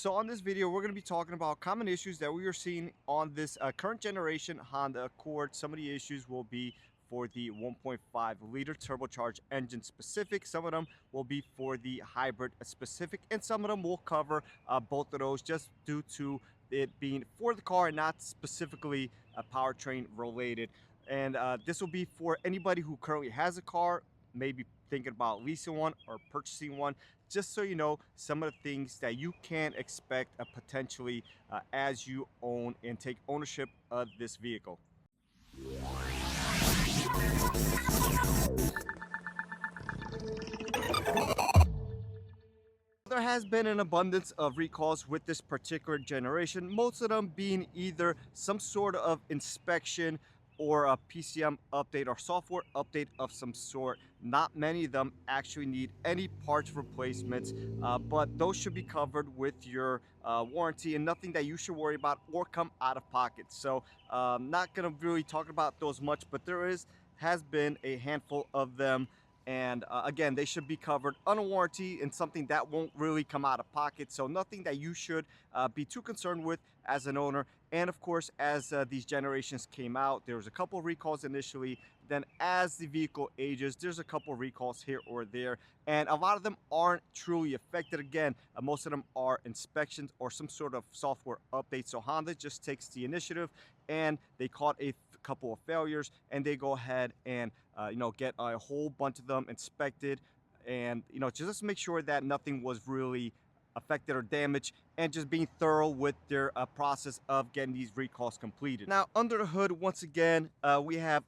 So on this video, we're going to be talking about common issues that we are seeing on this current generation Honda Accord. Some of the issues will be for the 1.5-liter turbocharged engine specific. Some of them will be for the hybrid specific, and some of them will cover both of those just due to it being for the car and not specifically powertrain related. And this will be for anybody who currently has a car, maybe thinking about leasing one or purchasing one, just so you know some of the things that you can expect potentially as you own and take ownership of this vehicle. There has been an abundance of recalls with this particular generation, most of them being either some sort of inspection or a PCM update or software update of some sort. Not many of them actually need any parts replacements, but those should be covered with your warranty and nothing that you should worry about or come out of pocket. So not gonna really talk about those much, but has been a handful of them, and again, they should be covered on a warranty and something that won't really come out of pocket. So nothing that you should be too concerned with as an owner. And of course, as these generations came out, there was a couple recalls initially. Then as the vehicle ages, there's a couple recalls here or there, and a lot of them aren't truly affected. Again, most of them are inspections or some sort of software update. So Honda just takes the initiative and they caught a couple of failures and they go ahead and get a whole bunch of them inspected, and just make sure that nothing was really affected or damaged, and just being thorough with their process of getting these recalls completed. Now, under the hood, once again, we have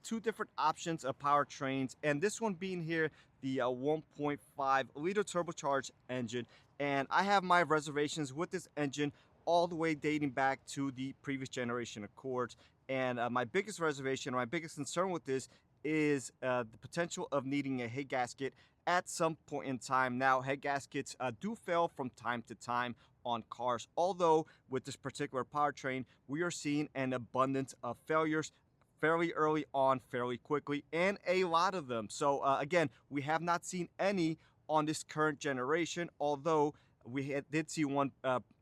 two different options of powertrains, and this one being here, the 1.5-liter turbocharged engine. And I have my reservations with this engine all the way dating back to the previous generation Accords. And my biggest reservation, my biggest concern with this is the potential of needing a head gasket at some point in time. Now, head gaskets do fail from time to time on cars, although with this particular powertrain, we are seeing an abundance of failures fairly early on, fairly quickly, and a lot of them. So again, we have not seen any on this current generation, although we did see one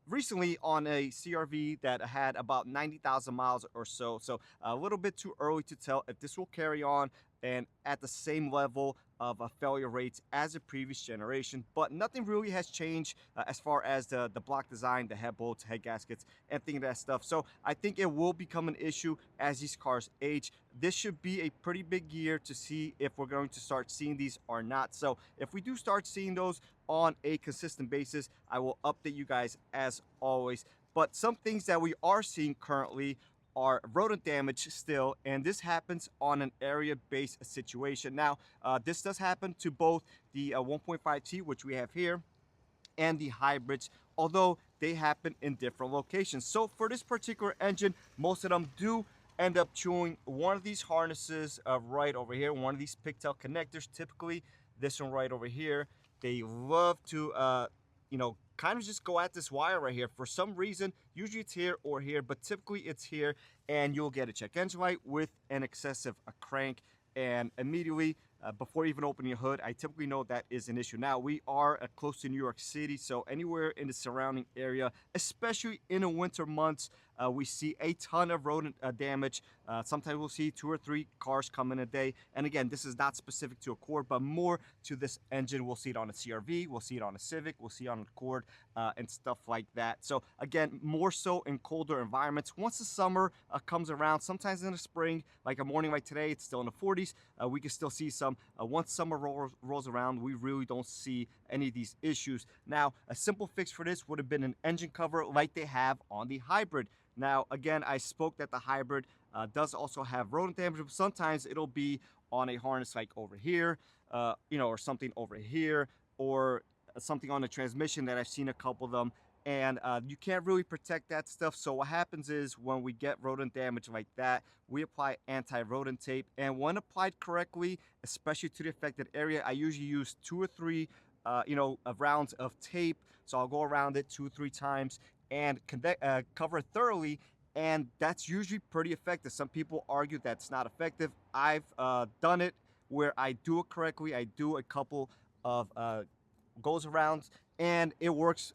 recently on a CRV that had about 90,000 miles or so. So a little bit too early to tell if this will carry on and at the same level of failure rates as the previous generation. But nothing really has changed as far as the block design, the head bolts, head gaskets, anything of that stuff. So I think it will become an issue as these cars age. This should be a pretty big year to see if we're going to start seeing these or not. So if we do start seeing those on a consistent basis, I will update you guys as always. But some things that we are seeing currently are rodent damage still, and this happens on an area-based situation. Now, this does happen to both the 1.5T, which we have here, and the hybrids, although they happen in different locations. So for this particular engine, most of them do end up chewing one of these harnesses right over here, one of these pigtail connectors, typically this one right over here. They love to kind of just go at this wire right here for some reason. Usually it's here or here, but typically it's here, and you'll get a check engine light with an excessive crank, and immediately before even opening your hood, I typically know that is an issue. Now, we are close to New York City, so anywhere in the surrounding area, especially in the winter months, we see a ton of rodent damage. Sometimes we'll see 2 or 3 cars come in a day. And again, this is not specific to Accord, but more to this engine. We'll see it on a CRV, we'll see it on a Civic, we'll see it on an Accord, and stuff like that. So again, more so in colder environments. Once the summer comes around, sometimes in the spring, like a morning like today, it's still in the 40s. We can still see some. Once summer rolls around, we really don't see any of these issues. Now, a simple fix for this would have been an engine cover like they have on the hybrid. Now, again, I spoke that the hybrid does also have rodent damage, but sometimes it'll be on a harness like over here, or something over here, or something on the transmission that I've seen a couple of them. And you can't really protect that stuff. So what happens is when we get rodent damage like that, we apply anti-rodent tape. And when applied correctly, especially to the affected area, I usually use 2 or 3 rounds of tape. So I'll go around it 2 or 3 times and cover it thoroughly, and that's usually pretty effective. Some people argue that's not effective. I've done it where I do it correctly. I do a couple of goes arounds, and it works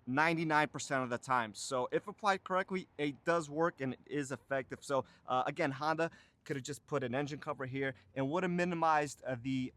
99% of the time. So if applied correctly, it does work and it is effective. So again, Honda could have just put an engine cover here and would have minimized the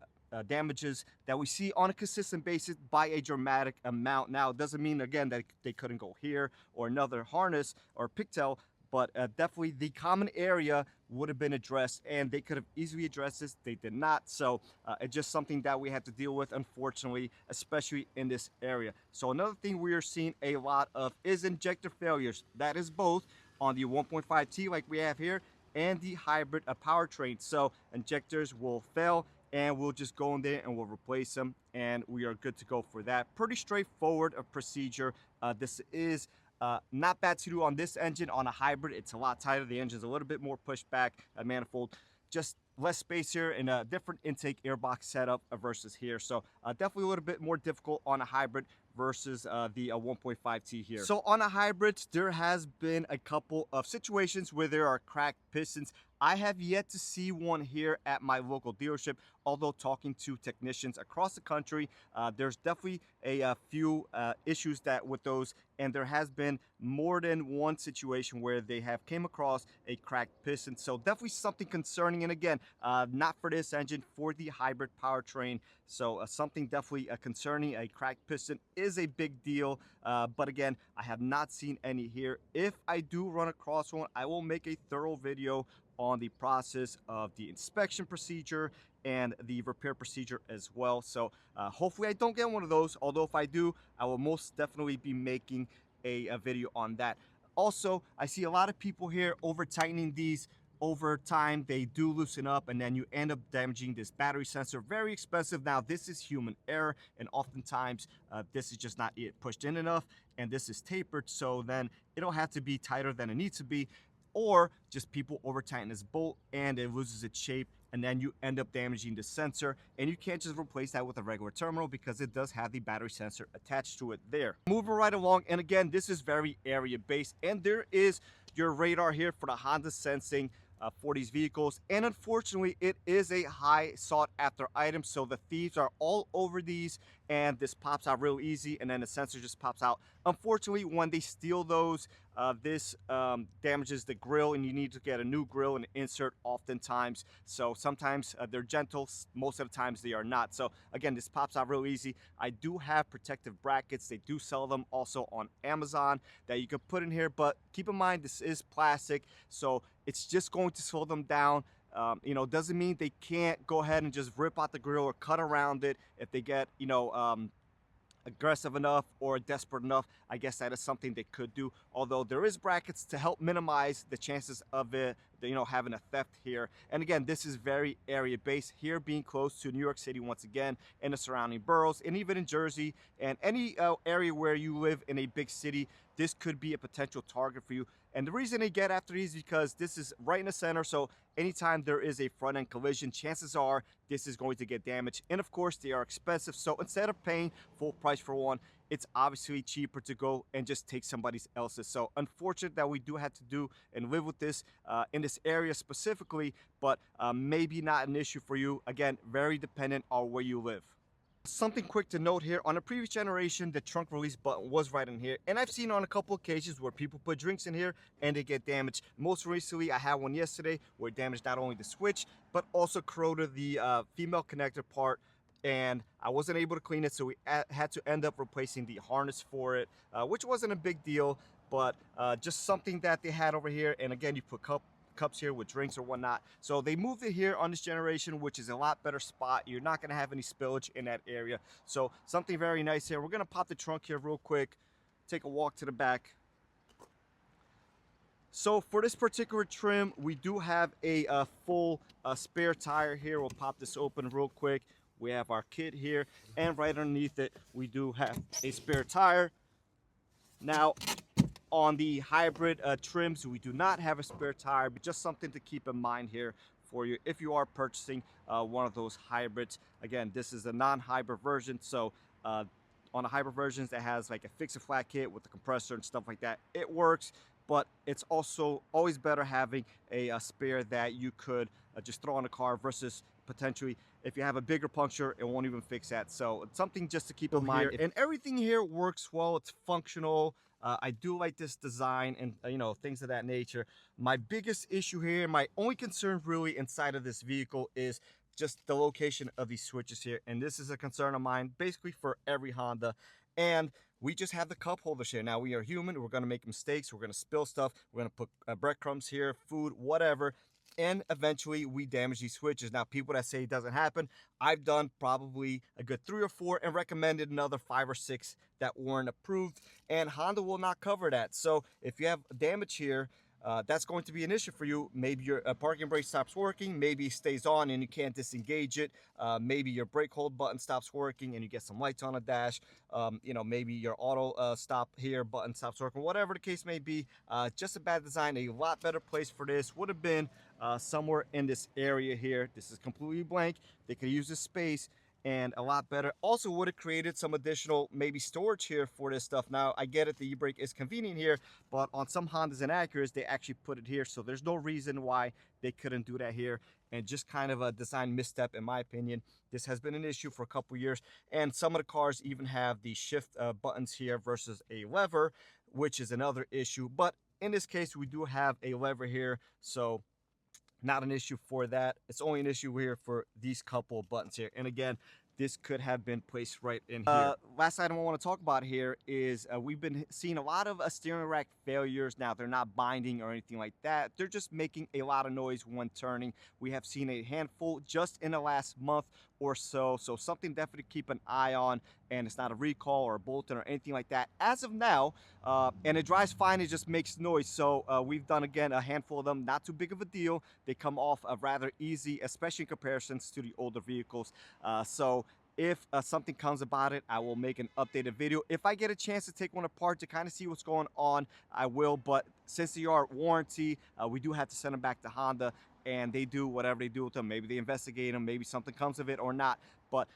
damages that we see on a consistent basis by a dramatic amount. Now, it doesn't mean, again, that they couldn't go here or another harness or pigtail, but definitely the common area would have been addressed, and they could have easily addressed this. They did not. So it's just something that we had to deal with, unfortunately, especially in this area. So another thing we are seeing a lot of is injector failures. That is both on the 1.5T like we have here and the hybrid powertrain. So injectors will fail, and we'll just go in there and we'll replace them, and we are good to go for that. Pretty straightforward a procedure. This is not bad to do on this engine. On a hybrid, it's a lot tighter. The engine's a little bit more pushed back, a manifold, just less space here and a different intake airbox setup versus here. So definitely a little bit more difficult on a hybrid versus the 1.5T here. So on a hybrid, there has been a couple of situations where there are cracked pistons. I have yet to see one here at my local dealership, although talking to technicians across the country, there's definitely a few issues that with those, and there has been more than one situation where they have came across a cracked piston. So definitely something concerning, and again, not for this engine, for the hybrid powertrain. So something definitely concerning. A cracked piston is a big deal, but again, I have not seen any here. If I do run across one, I will make a thorough video on the process of the inspection procedure and the repair procedure as well. So hopefully I don't get one of those, although if I do, I will most definitely be making a video on that. Also, I see a lot of people here over tightening these. Over time, they do loosen up, and then you end up damaging this battery sensor. Very expensive. Now, this is human error, and oftentimes this is just not pushed in enough, and this is tapered, so then it'll have to be tighter than it needs to be, or just people over tighten this bolt and it loses its shape, and then you end up damaging the sensor, and you can't just replace that with a regular terminal because it does have the battery sensor attached to it there. Moving right along, and again, this is very area based, and there is your radar here for the Honda sensing for these vehicles, and unfortunately it is a high sought after item, so the thieves are all over these, and this pops out real easy, and then the sensor just pops out. Unfortunately, when they steal those, this damages the grill, and you need to get a new grill and insert oftentimes. So sometimes they're gentle, most of the times they are not. So again, this pops out real easy. I do have protective brackets. They do sell them also on Amazon that you can put in here, but keep in mind this is plastic, so it's just going to slow them down. You know, doesn't mean they can't go ahead and just rip out the grill or cut around it if they get, you know, aggressive enough or desperate enough. I guess that is something they could do, although there is brackets to help minimize the chances of it, you know, having a theft here. And again, this is very area based here, being close to New York City once again, and the surrounding boroughs, and even in Jersey and any area where you live in a big city. This could be a potential target for you. And the reason they get after these is because this is right in the center, so anytime there is a front end collision, chances are this is going to get damaged. And of course, they are expensive, so instead of paying full price for one, it's obviously cheaper to go and just take somebody else's. So unfortunate that we do have to do and live with this in this area specifically, but maybe not an issue for you. Again, very dependent on where you live. Something quick to note here, on a previous generation, the trunk release button was right in here, and I've seen on a couple occasions where people put drinks in here and they get damaged. Most recently, I had one yesterday where it damaged not only the switch, but also corroded the female connector part, and I wasn't able to clean it, so we had to end up replacing the harness for it, which wasn't a big deal, but just something that they had over here. And again, you put cups here with drinks or whatnot, so they moved it here on this generation, which is a lot better spot. You're not going to have any spillage in that area, so something very nice here. We're going to pop the trunk here real quick, take a walk to the back. So for this particular trim, we do have a full spare tire here. We'll pop this open real quick. We have our kit here, and right underneath it we do have a spare tire. Now on the hybrid trims, we do not have a spare tire, but just something to keep in mind here for you if you are purchasing one of those hybrids. Again, this is a non-hybrid version, so on the hybrid versions that has like a fix-a-flat kit with the compressor and stuff like that, it works, but it's also always better having a spare that you could just throw on the car versus potentially if you have a bigger puncture, it won't even fix that. So it's something just to keep in mind. And everything here works well. It's functional. I do like this design and things of that nature. My biggest issue here, my only concern really inside of this vehicle is just the location of these switches here. And this is a concern of mine basically for every Honda. And we just have the cup holders here. Now we are human. We're going to make mistakes. We're going to spill stuff. We're going to put breadcrumbs here, food, whatever. And eventually we damage these switches. Now, people that say it doesn't happen, I've done probably a good 3 or 4 and recommended another 5 or 6 that weren't approved, and Honda will not cover that. So if you have damage here, that's going to be an issue for you. Maybe your parking brake stops working, maybe it stays on and you can't disengage it. Maybe your brake hold button stops working and you get some lights on the dash. Maybe your auto stop here button stops working. Whatever the case may be, just a bad design. A lot better place for this would have been somewhere in this area here. This is completely blank. They could use this space and a lot better. Also would have created some additional maybe storage here for this stuff. Now I get it, the e-brake is convenient here, but on some Hondas and Acuras they actually put it here, so there's no reason why they couldn't do that here. And just kind of a design misstep in my opinion. This has been an issue for a couple years, and some of the cars even have the shift buttons here versus a lever, which is another issue. But in this case we do have a lever here, so not an issue for that. It's only an issue here for these couple of buttons here. And again, this could have been placed right in here. Last item I want to talk about here is we've been seeing a lot of steering rack failures. Now, they're not binding or anything like that. They're just making a lot of noise when turning. We have seen a handful just in the last month or so. So something definitely to keep an eye on. And it's not a recall or a Bolton or anything like that as of now. And it drives fine. It just makes noise. So we've done, again, a handful of them. Not too big of a deal. They come off rather easy, especially in comparisons to the older vehicles. So if something comes about it, I will make an updated video. If I get a chance to take one apart to kind of see what's going on, I will. But since they are warranty, we do have to send them back to Honda, and they do whatever they do with them. Maybe they investigate them, maybe something comes of it or not. But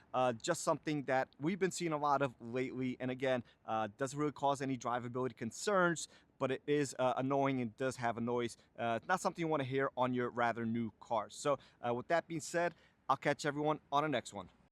just something that we've been seeing a lot of lately. And again, doesn't really cause any drivability concerns, but it is annoying and does have a noise. Not something you want to hear on your rather new cars. So with that being said, I'll catch everyone on the next one.